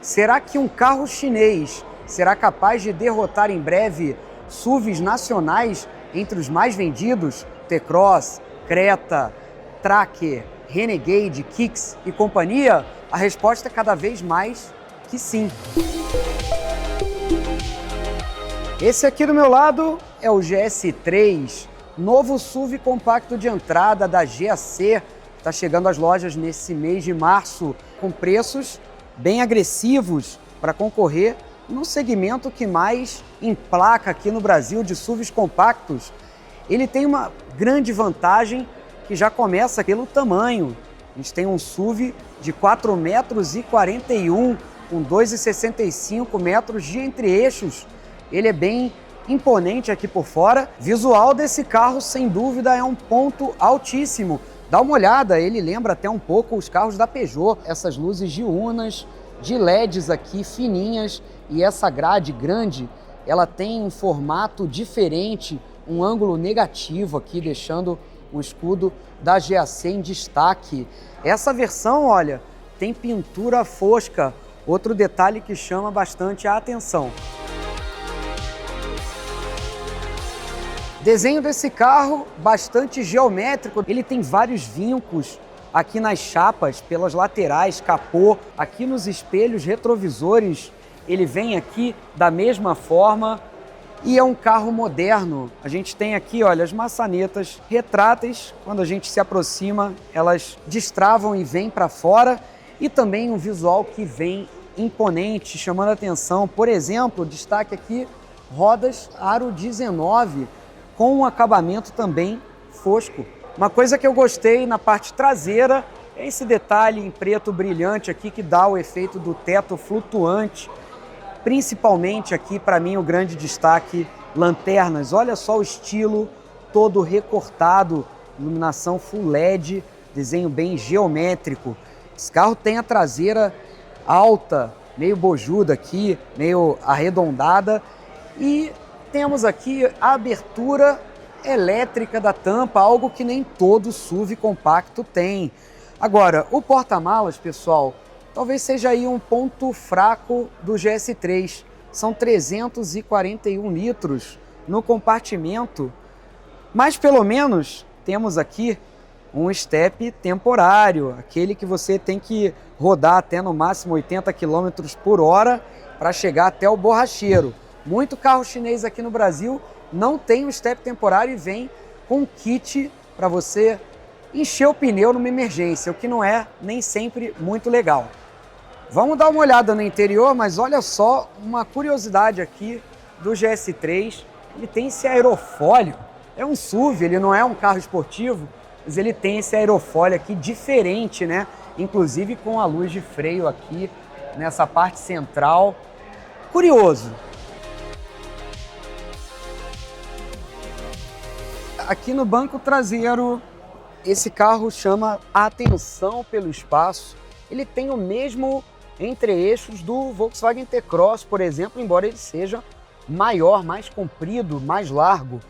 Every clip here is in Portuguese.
Será que um carro chinês será capaz de derrotar em breve SUVs nacionais entre os mais vendidos? T-Cross, Creta, Tracker, Renegade, Kicks e companhia? A resposta é cada vez mais que sim. Esse aqui do meu lado é o GS3, novo SUV compacto de entrada da GAC. Está chegando às lojas nesse mês de março, com preços bem agressivos para concorrer no segmento que mais emplaca aqui no Brasil de SUVs compactos. Ele tem uma grande vantagem que já começa pelo tamanho. A gente tem um SUV de 4,41 metros, com 2,65 metros de entre-eixos. Ele é bem imponente aqui por fora. Visual desse carro, sem dúvida, é um ponto altíssimo. Dá uma olhada, ele lembra até um pouco os carros da Peugeot. Essas luzes diurnas, de LEDs aqui, fininhas, e essa grade grande, ela tem um formato diferente, um ângulo negativo aqui, deixando o escudo da GAC em destaque. Essa versão, olha, tem pintura fosca, outro detalhe que chama bastante a atenção. Desenho desse carro bastante geométrico, ele tem vários vincos aqui nas chapas, pelas laterais, capô, aqui nos espelhos retrovisores, ele vem aqui da mesma forma e é um carro moderno. A gente tem aqui, olha, as maçanetas retráteis, quando a gente se aproxima, elas destravam e vêm para fora, e também um visual que vem imponente, chamando a atenção. Por exemplo, destaque aqui, rodas aro 19, com um acabamento também fosco. Uma coisa que eu gostei na parte traseira é esse detalhe em preto brilhante aqui que dá o efeito do teto flutuante. Principalmente aqui, para mim, o grande destaque, lanternas. Olha só o estilo todo recortado, iluminação full LED, desenho bem geométrico. Esse carro tem a traseira alta, meio bojuda aqui, meio arredondada, e temos aqui a abertura elétrica da tampa, algo que nem todo SUV compacto tem. Agora, o porta-malas, pessoal, talvez seja aí um ponto fraco do GS3. São 341 litros no compartimento, mas pelo menos temos aqui um step temporário, aquele que você tem que rodar até no máximo 80 km por hora para chegar até o borracheiro. Muito carro chinês aqui no Brasil não tem um step temporário e vem com um kit para você encher o pneu numa emergência, o que não é nem sempre muito legal. Vamos dar uma olhada no interior, mas olha só uma curiosidade aqui do GS3. Ele tem esse aerofólio, é um SUV, ele não é um carro esportivo, mas ele tem esse aerofólio aqui diferente, né? Inclusive com a luz de freio aqui nessa parte central. Curioso. Aqui no banco traseiro, esse carro chama a atenção pelo espaço. Ele tem o mesmo entre-eixos do Volkswagen T-Cross, por exemplo, embora ele seja maior, mais comprido, mais largo.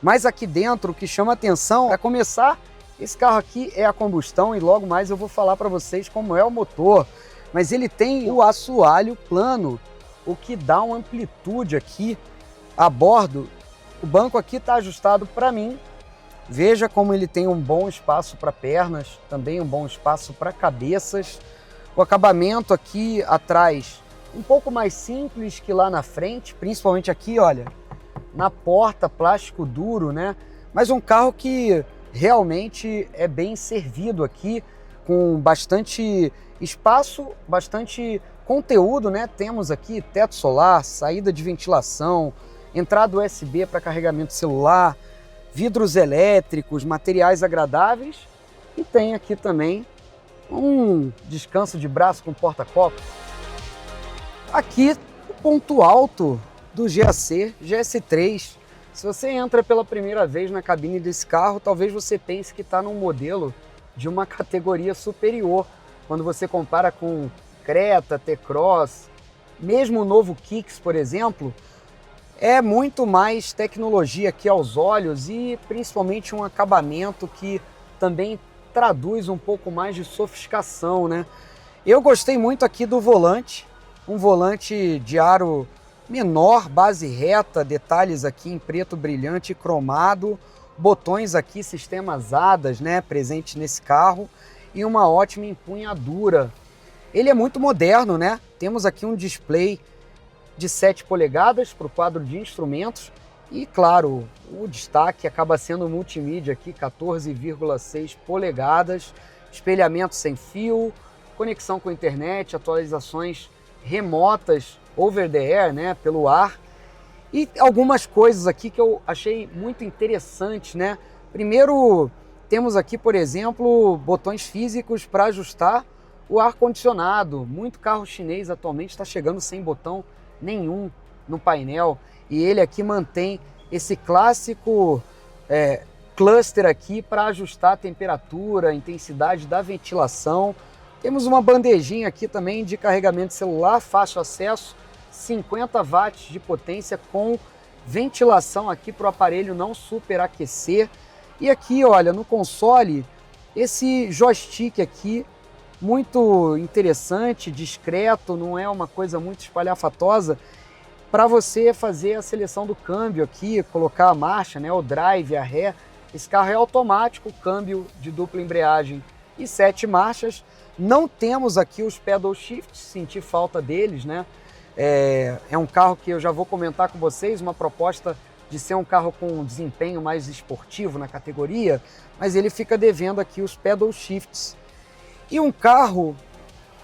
Mas aqui dentro, o que chama atenção, para começar, esse carro aqui é a combustão e logo mais eu vou falar para vocês como é o motor. Mas ele tem o assoalho plano, o que dá uma amplitude aqui a bordo. O banco aqui está ajustado para mim. Veja como ele tem um bom espaço para pernas, também um bom espaço para cabeças. O acabamento aqui atrás um pouco mais simples que lá na frente, principalmente aqui, olha, na porta, plástico duro, né? Mas um carro que realmente é bem servido aqui, com bastante espaço, bastante conteúdo, né? Temos aqui teto solar, saída de ventilação, entrada USB para carregamento celular, vidros elétricos, materiais agradáveis, e tem aqui também um descanso de braço com porta-copo. Aqui o ponto alto do GAC, GS3. Se você entra pela primeira vez na cabine desse carro, talvez você pense que está num modelo de uma categoria superior, quando você compara com Creta, T-Cross, mesmo o novo Kicks, por exemplo. É muito mais tecnologia aqui aos olhos e principalmente um acabamento que também traduz um pouco mais de sofisticação, né? Eu gostei muito aqui do volante, um volante de aro menor, base reta, detalhes aqui em preto brilhante e cromado, botões aqui, sistemas ADAS, né, presentes nesse carro, e uma ótima empunhadura. Ele é muito moderno, né? Temos aqui um display de 7 polegadas para o quadro de instrumentos e, claro, o destaque acaba sendo o multimídia aqui, 14,6 polegadas, espelhamento sem fio, conexão com a internet, atualizações remotas, over the air, né, pelo ar. E algumas coisas aqui que eu achei muito interessantes, né? Primeiro, temos aqui, por exemplo, botões físicos para ajustar o ar-condicionado. Muito carro chinês atualmente está chegando sem botão nenhum no painel. E ele aqui mantém esse clássico cluster aqui para ajustar a temperatura, a intensidade da ventilação. Temos uma bandejinha aqui também de carregamento de celular, fácil acesso, 50 watts de potência com ventilação aqui para o aparelho não superaquecer. E aqui, olha, no console, esse joystick aqui, muito interessante, discreto, não é uma coisa muito espalhafatosa, para você fazer a seleção do câmbio aqui, colocar a marcha, né, o drive, a ré. Esse carro é automático, câmbio de dupla embreagem e 7 marchas. Não temos aqui os pedal shifts, senti falta deles, né? É um carro que eu já vou comentar com vocês, uma proposta de ser um carro com um desempenho mais esportivo na categoria, mas ele fica devendo aqui os pedal shifts. E um carro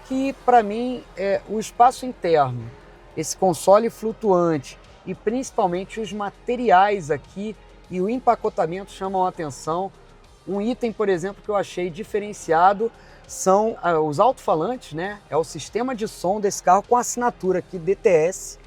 que, para mim, o espaço interno, esse console flutuante e principalmente os materiais aqui e o empacotamento chamam a atenção. Um item, por exemplo, que eu achei diferenciado são os alto-falantes, né? É o sistema de som desse carro com assinatura aqui DTS,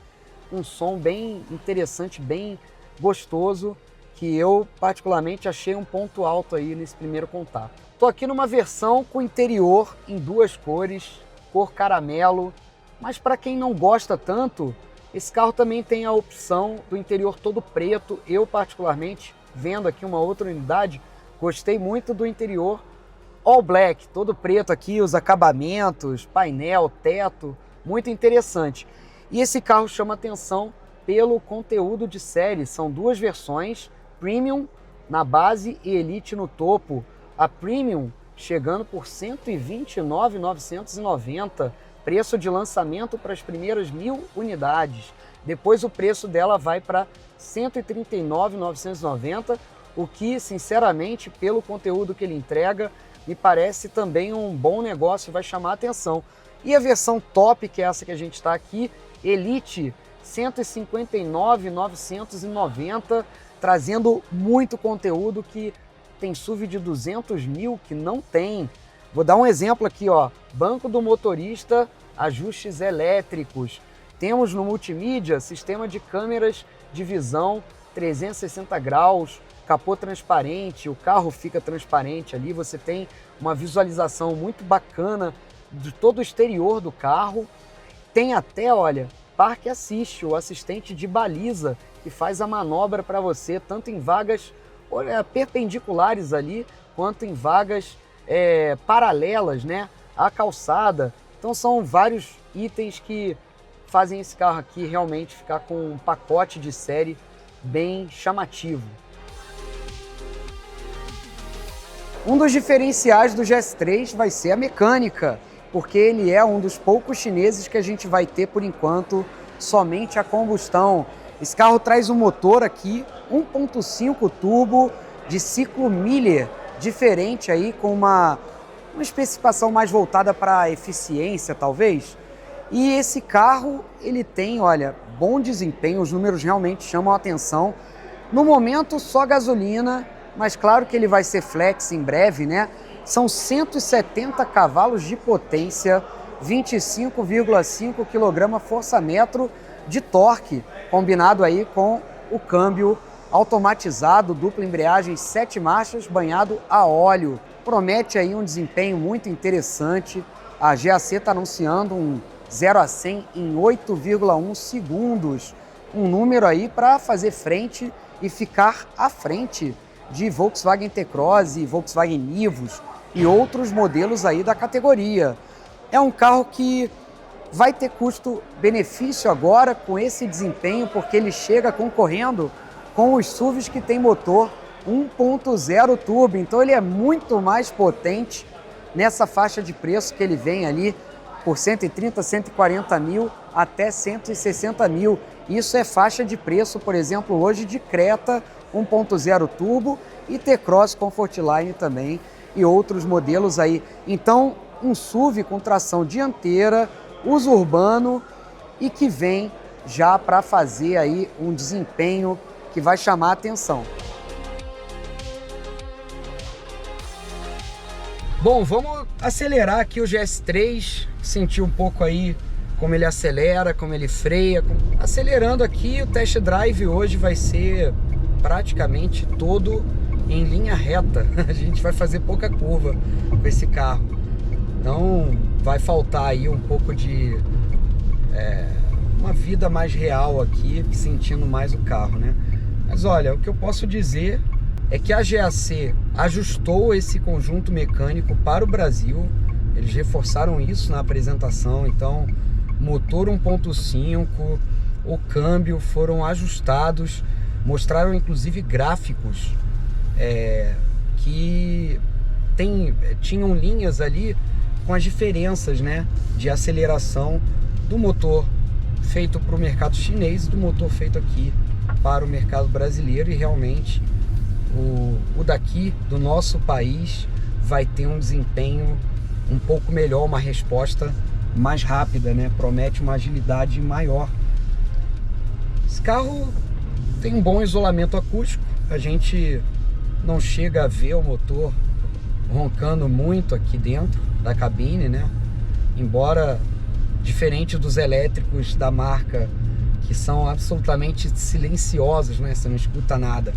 um som bem interessante, bem gostoso, que eu particularmente achei um ponto alto aí nesse primeiro contato. Estou aqui numa versão com interior em 2 cores, cor caramelo, mas para quem não gosta tanto, esse carro também tem a opção do interior todo preto. Eu particularmente, vendo aqui uma outra unidade, gostei muito do interior all black, todo preto aqui, os acabamentos, painel, teto, muito interessante. E esse carro chama atenção pelo conteúdo de série, são 2 versões, Premium na base e Elite no topo. A Premium chegando por R$ 129.990, preço de lançamento para as primeiras 1.000 unidades. Depois o preço dela vai para R$ 139.990, o que, sinceramente, pelo conteúdo que ele entrega, me parece também um bom negócio, vai chamar a atenção. E a versão top, que é essa que a gente está aqui, Elite, R$ 159.990, trazendo muito conteúdo que tem SUV de 200 mil que não tem. Vou dar um exemplo aqui, ó, banco do motorista, ajustes elétricos. Temos no multimídia sistema de câmeras de visão 360 graus, capô transparente, o carro fica transparente ali, você tem uma visualização muito bacana de todo o exterior do carro. Tem até, olha, Park Assist, o assistente de baliza, que faz a manobra para você, tanto em vagas perpendiculares ali, quanto em vagas paralelas, né, à calçada. Então são vários itens que fazem esse carro aqui realmente ficar com um pacote de série bem chamativo. Um dos diferenciais do GS3 vai ser a mecânica, porque ele é um dos poucos chineses que a gente vai ter, por enquanto, somente a combustão. Esse carro traz um motor aqui, 1.5 turbo de ciclo Miller, diferente aí, com uma especificação mais voltada para a eficiência, talvez. E esse carro, ele tem, olha, bom desempenho, os números realmente chamam a atenção. No momento, só gasolina, mas claro que ele vai ser flex em breve, né? São 170 cavalos de potência, 25,5 kgfm de torque, combinado aí com o câmbio automatizado, dupla embreagem, 7 marchas, banhado a óleo. Promete aí um desempenho muito interessante. A GAC está anunciando um 0 a 100 em 8,1 segundos. Um número aí para fazer frente e ficar à frente de Volkswagen T-Cross, Volkswagen Nivus e outros modelos aí da categoria. É um carro que vai ter custo-benefício agora com esse desempenho, porque ele chega concorrendo com os SUVs que tem motor 1.0 turbo, então ele é muito mais potente nessa faixa de preço que ele vem ali por 130, 140 mil até 160 mil. Isso é faixa de preço, por exemplo, hoje de Creta 1.0 turbo e T-Cross Comfortline também e outros modelos aí. Então, um SUV com tração dianteira, uso urbano e que vem já para fazer aí um desempenho que vai chamar a atenção. Bom, vamos acelerar aqui o GS3, sentir um pouco aí como ele acelera, como ele freia. Acelerando aqui, o test drive hoje vai ser praticamente todo em linha reta. A gente vai fazer pouca curva com esse carro. Então vai faltar aí um pouco de uma vida mais real aqui, sentindo mais o carro, né? Mas olha, o que eu posso dizer é que a GAC ajustou esse conjunto mecânico para o Brasil. Eles reforçaram isso na apresentação. Então, motor 1.5, o câmbio foram ajustados. Mostraram inclusive gráficos que tinham linhas ali com as diferenças, né, de aceleração do motor feito para o mercado chinês e do motor feito aqui para o mercado brasileiro. E realmente o daqui do nosso país vai ter um desempenho um pouco melhor, uma resposta mais rápida, né? Promete uma agilidade maior. Esse carro tem um bom isolamento acústico, a gente não chega a ver o motor roncando muito aqui dentro da cabine, né? Embora, diferente dos elétricos da marca, que são absolutamente silenciosos, né? Você não escuta nada.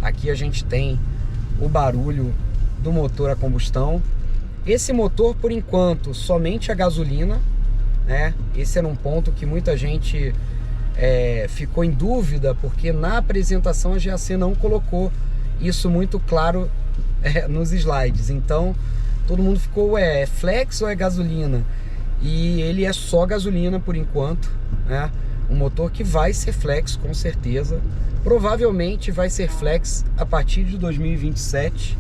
Aqui a gente tem o barulho do motor a combustão. Esse motor, por enquanto, somente a gasolina, né? Esse era um ponto que muita gente ficou em dúvida, porque na apresentação a GAC não colocou isso muito claro nos slides. Então, todo mundo ficou, é flex ou é gasolina? E ele é só gasolina por enquanto, né? Um motor que vai ser flex, com certeza. Provavelmente vai ser flex a partir de 2027,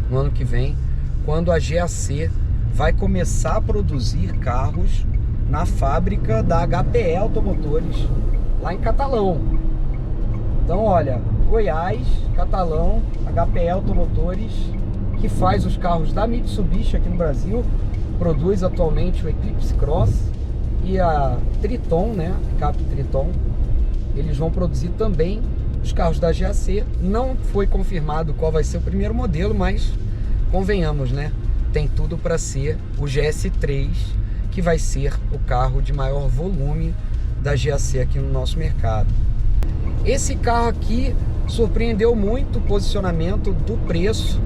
no ano que vem, quando a GAC vai começar a produzir carros na fábrica da HPE Automotores, lá em Catalão. Então, olha, Goiás, Catalão, HPE Automotores, que faz os carros da Mitsubishi aqui no Brasil, produz atualmente o Eclipse Cross e a Triton, né, a picape Triton. Eles vão produzir também os carros da GAC. Não foi confirmado qual vai ser o primeiro modelo, mas convenhamos, né, tem tudo para ser o GS3, que vai ser o carro de maior volume da GAC aqui no nosso mercado. Esse carro aqui surpreendeu muito o posicionamento do preço,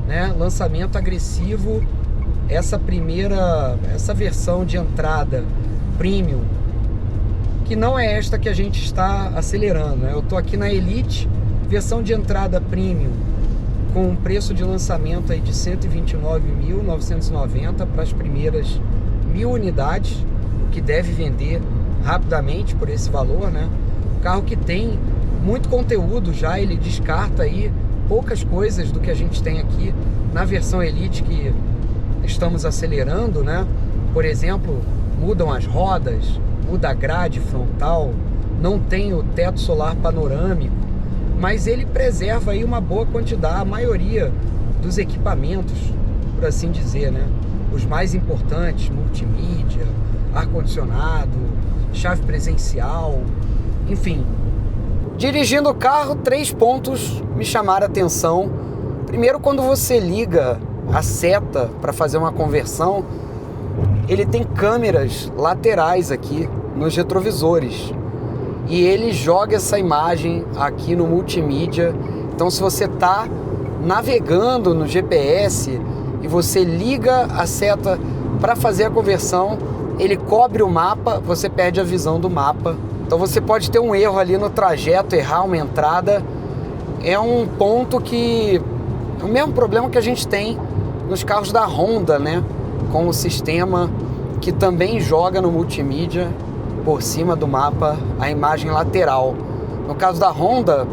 né? Lançamento agressivo, essa versão de entrada premium, que não é esta que a gente está acelerando, né? Eu tô aqui na Elite, versão de entrada premium, com um preço de lançamento aí de 129.990 para as primeiras 1.000 unidades, que deve vender rapidamente por esse valor, né? Um carro que tem muito conteúdo já, ele descarta aí poucas coisas do que a gente tem aqui na versão Elite que estamos acelerando, né? Por exemplo, mudam as rodas, muda a grade frontal, não tem o teto solar panorâmico, mas ele preserva aí uma boa quantidade, a maioria dos equipamentos, por assim dizer, né? Os mais importantes, multimídia, ar-condicionado, chave presencial, enfim. Dirigindo o carro, 3 pontos me chamaram a atenção. Primeiro, quando você liga a seta para fazer uma conversão, ele tem câmeras laterais aqui nos retrovisores e ele joga essa imagem aqui no multimídia. Então, se você está navegando no GPS e você liga a seta para fazer a conversão, ele cobre o mapa, você perde a visão do mapa. Então você pode ter um erro ali no trajeto, errar uma entrada. É um ponto que... o mesmo problema que a gente tem nos carros da Honda, né? Com o sistema que também joga no multimídia por cima do mapa a imagem lateral. No caso da Honda,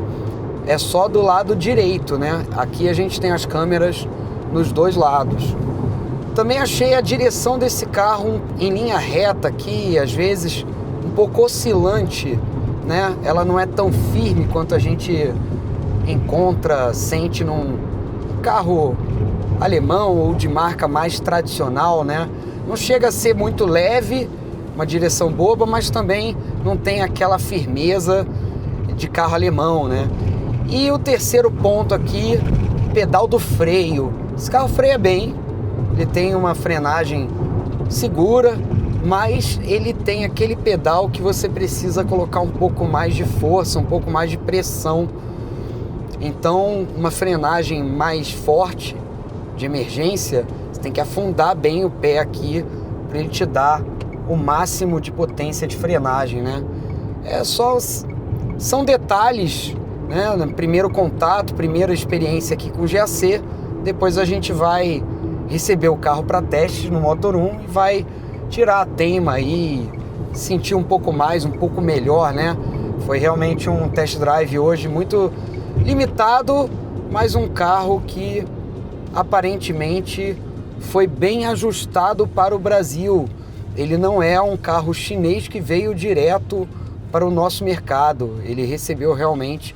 é só do lado direito, né? Aqui a gente tem as câmeras nos dois lados. Também achei a direção desse carro em linha reta aqui, às vezes um pouco oscilante, né? Ela não é tão firme quanto a gente sente num carro alemão ou de marca mais tradicional, né? Não chega a ser muito leve, uma direção boba, mas também não tem aquela firmeza de carro alemão, né? E o terceiro ponto aqui, pedal do freio. Esse carro freia bem, ele tem uma frenagem segura, mas ele tem aquele pedal que você precisa colocar um pouco mais de força, um pouco mais de pressão. Então, uma frenagem mais forte, de emergência, você tem que afundar bem o pé aqui para ele te dar o máximo de potência de frenagem, né? São detalhes, né? No primeiro contato, primeira experiência aqui com o GAC, depois a gente vai receber o carro para teste no Motor1 e vai tirar a teima aí, sentir um pouco mais, um pouco melhor, né? Foi realmente um test drive hoje muito limitado, mas um carro que aparentemente foi bem ajustado para o Brasil. Ele não é um carro chinês que veio direto para o nosso mercado. Ele recebeu realmente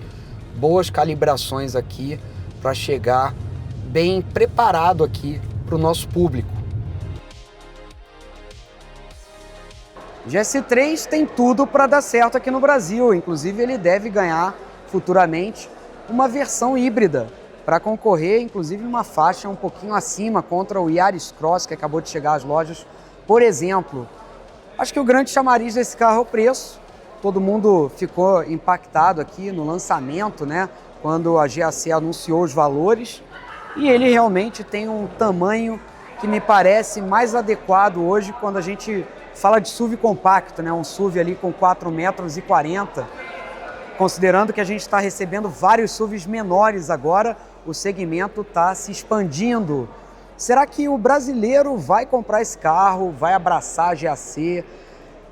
boas calibrações aqui para chegar bem preparado aqui para o nosso público. O GS3 tem tudo para dar certo aqui no Brasil. Inclusive ele deve ganhar futuramente uma versão híbrida para concorrer, inclusive, uma faixa um pouquinho acima contra o Yaris Cross, que acabou de chegar às lojas, por exemplo. Acho que o grande chamariz desse carro é o preço. Todo mundo ficou impactado aqui no lançamento, né? Quando a GAC anunciou os valores. E ele realmente tem um tamanho que me parece mais adequado hoje quando a gente fala de SUV compacto, né? Um SUV ali com 4,40 metros, considerando que a gente está recebendo vários SUVs menores agora, o segmento está se expandindo. Será que o brasileiro vai comprar esse carro, vai abraçar a GAC?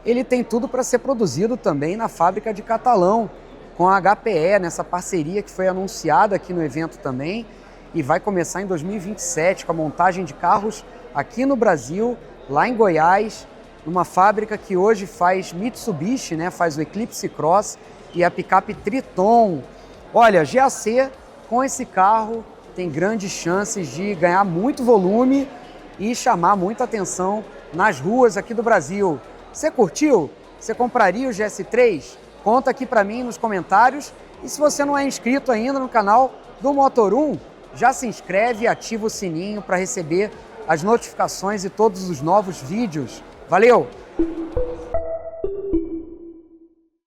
Ele tem tudo para ser produzido também na fábrica de Catalão, com a HPE, nessa parceria que foi anunciada aqui no evento também, e vai começar em 2027 com a montagem de carros aqui no Brasil, lá em Goiás, numa fábrica que hoje faz Mitsubishi, né? Faz o Eclipse Cross e a picape Triton. Olha, GAC com esse carro tem grandes chances de ganhar muito volume e chamar muita atenção nas ruas aqui do Brasil. Você curtiu? Você compraria o GS3? Conta aqui para mim nos comentários. E se você não é inscrito ainda no canal do Motor1, já se inscreve e ativa o sininho para receber as notificações e todos os novos vídeos. Valeu!